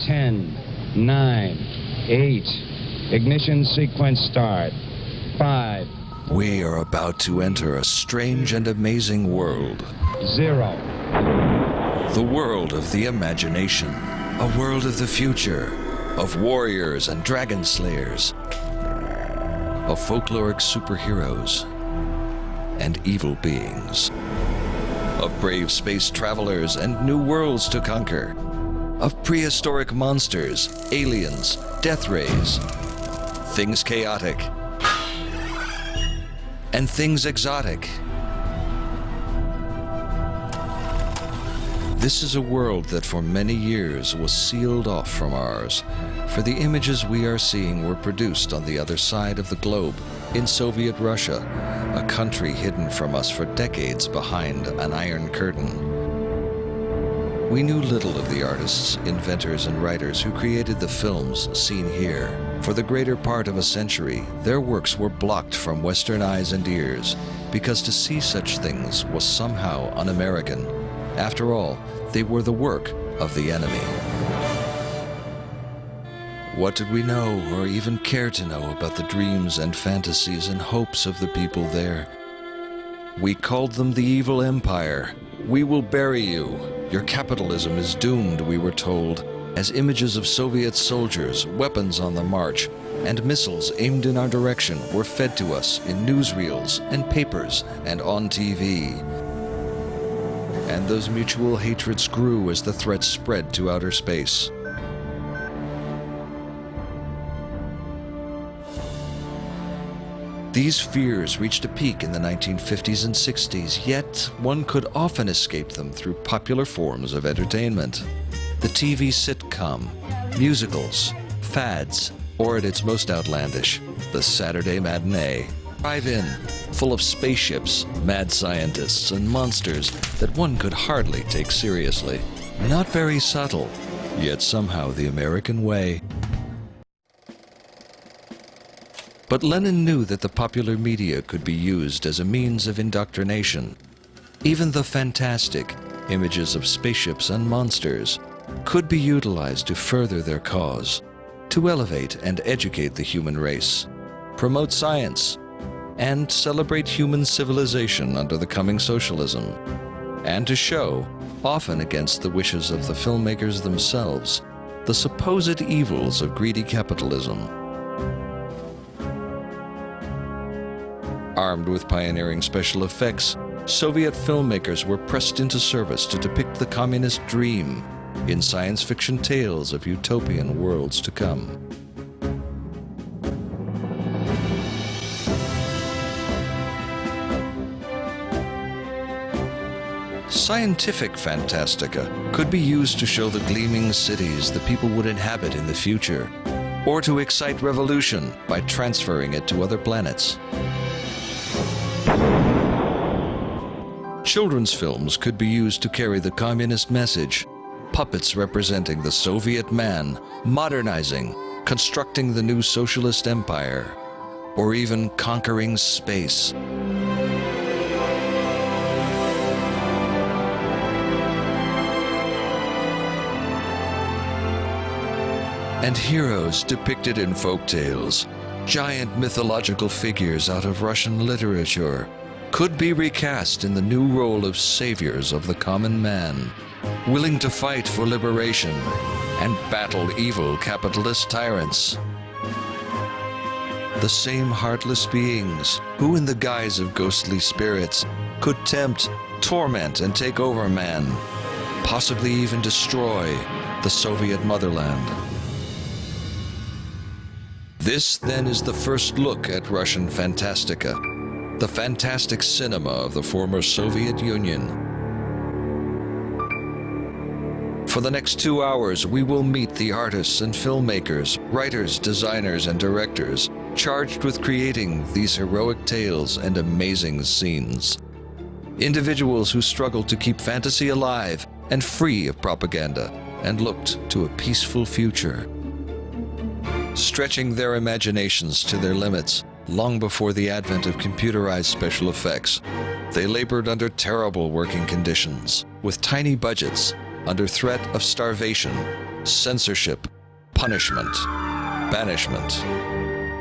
10, 9, 8. Ignition sequence start. 5. We are about to enter a strange and amazing world. 0. The world of the imagination. A world of the future. Of warriors and dragon slayers. Of folkloric superheroes. And evil beings. Of brave space travelers and new worlds to conquer. Of prehistoric monsters, aliens, death rays. Things chaotic. And things exotic. This is a world that for many years was sealed off from ours, for the images we are seeing were produced on the other side of the globe, in Soviet Russia, a country hidden from us for decades behind an iron curtain. We knew little of the artists, inventors, and writers who created the films seen here. For the greater part of a century, their works were blocked from Western eyes and ears, because to see such things was somehow un-American. After all, they were the work of the enemy. What did we know or even care to know about the dreams and fantasies and hopes of the people there? We called them the evil empire. We will bury you. Your capitalism is doomed, we were told, as images of Soviet soldiers, weapons on the march, and missiles aimed in our direction were fed to us in newsreels and papers and on TV. And those mutual hatreds grew as the threat spread to outer space. These fears reached a peak in the 1950s and 60s, yet one could often escape them through popular forms of entertainment. The TV sitcom, musicals, fads, or at its most outlandish, the Saturday matinee. Drive-in, full of spaceships, mad scientists, and monsters that one could hardly take seriously. Not very subtle, yet somehow the American way. But Lenin knew that the popular media could be used as a means of indoctrination. Even the fantastic images of spaceships and monsters could be utilized to further their cause, to elevate and educate the human race, promote science, and celebrate human civilization under the coming socialism, and to show, often against the wishes of the filmmakers themselves, the supposed evils of greedy capitalism. Armed with pioneering special effects, Soviet filmmakers were pressed into service to depict the communist dream in science fiction tales of utopian worlds to come. Scientific fantastica could be used to show the gleaming cities the people would inhabit in the future, or to excite revolution by transferring it to other planets. Children's films could be used to carry the communist message, puppets representing the Soviet man, modernizing, constructing the new socialist empire, or even conquering space. And heroes depicted in folktales, giant mythological figures out of Russian literature, could be recast in the new role of saviors of the common man, willing to fight for liberation and battle evil capitalist tyrants. The same heartless beings who, in the guise of ghostly spirits, could tempt, torment, and take over man, possibly even destroy the Soviet motherland. This, then, is the first look at Russian fantastica, the fantastic cinema of the former Soviet Union. For the next 2 hours, we will meet the artists and filmmakers, writers, designers, and directors charged with creating these heroic tales and amazing scenes. Individuals who struggled to keep fantasy alive and free of propaganda and looked to a peaceful future. Stretching their imaginations to their limits, long before the advent of computerized special effects, they labored under terrible working conditions, with tiny budgets, under threat of starvation, censorship, punishment, banishment.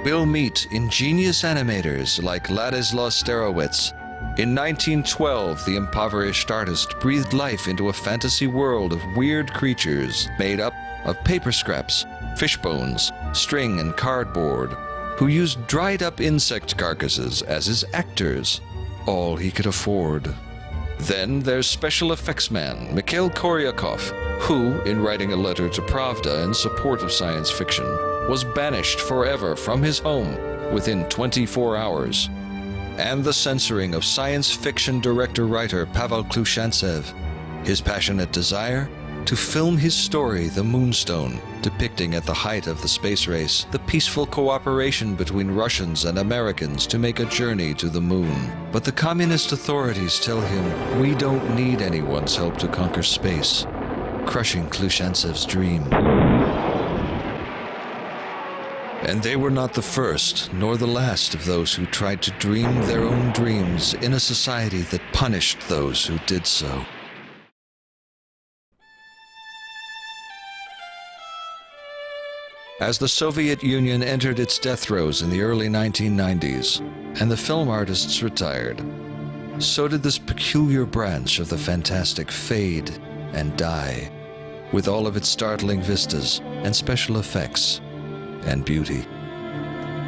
We'll meet ingenious animators like Ladislaw Starowitz. In 1912, the impoverished artist breathed life into a fantasy world of weird creatures made up of paper scraps, fish bones, string, and cardboard, who used dried-up insect carcasses as his actors, all he could afford. Then there's special effects man Mikhail Koryakov, who, in writing a letter to Pravda in support of science fiction, was banished forever from his home within 24 hours. And the censoring of science fiction director-writer Pavel Klushantsev, his passionate desire to film his story The Moonstone, depicting at the height of the space race the peaceful cooperation between Russians and Americans to make a journey to the moon. But the communist authorities tell him, "We don't need anyone's help to conquer space," crushing Klushantsev's dream. And they were not the first, nor the last of those who tried to dream their own dreams in a society that punished those who did so. As the Soviet Union entered its death throes in the early 1990s, and the film artists retired, so did this peculiar branch of the fantastic fade and die, with all of its startling vistas and special effects and beauty.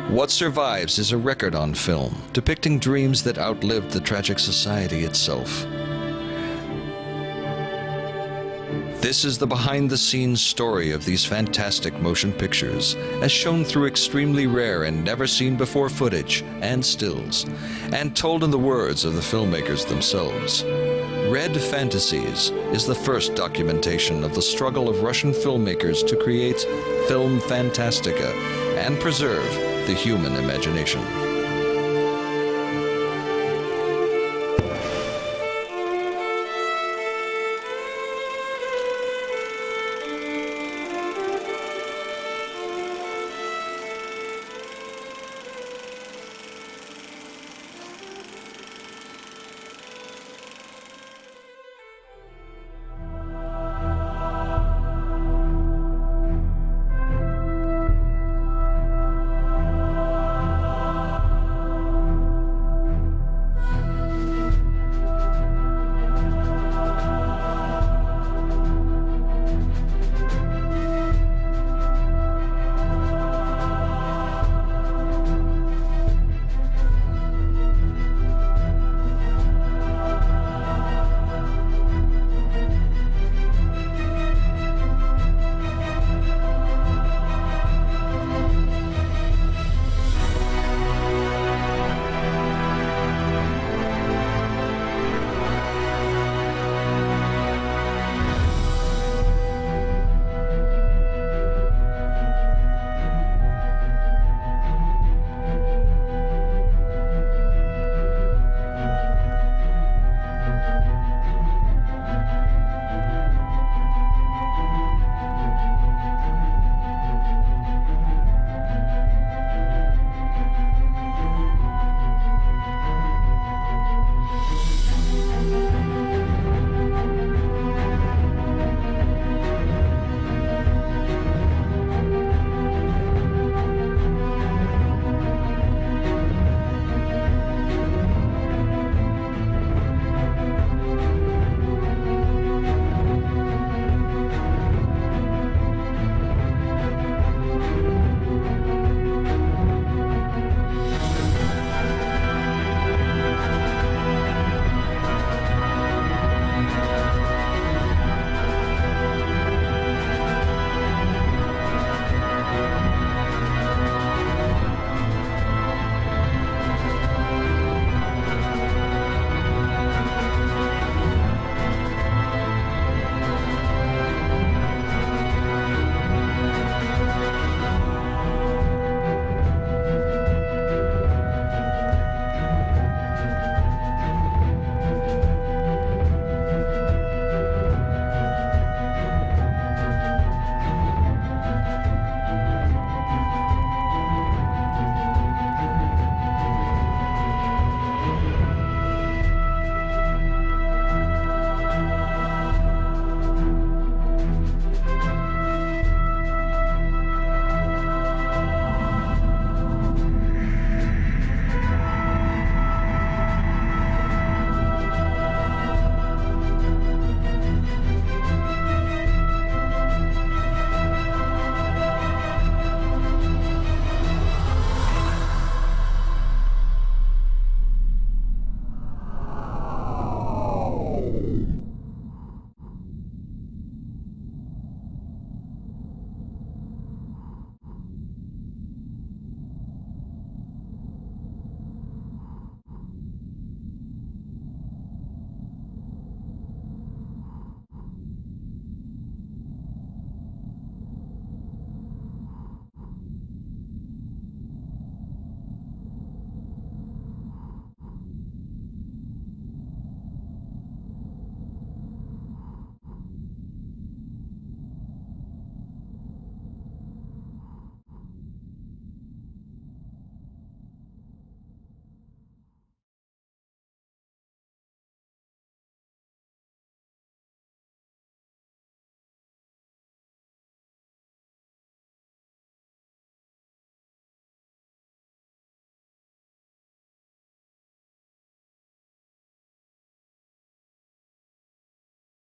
What survives is a record on film, depicting dreams that outlived the tragic society itself. This is the behind-the-scenes story of these fantastic motion pictures, as shown through extremely rare and never-seen-before footage and stills, and told in the words of the filmmakers themselves. Red Fantasies is the first documentation of the struggle of Russian filmmakers to create film fantastica and preserve the human imagination.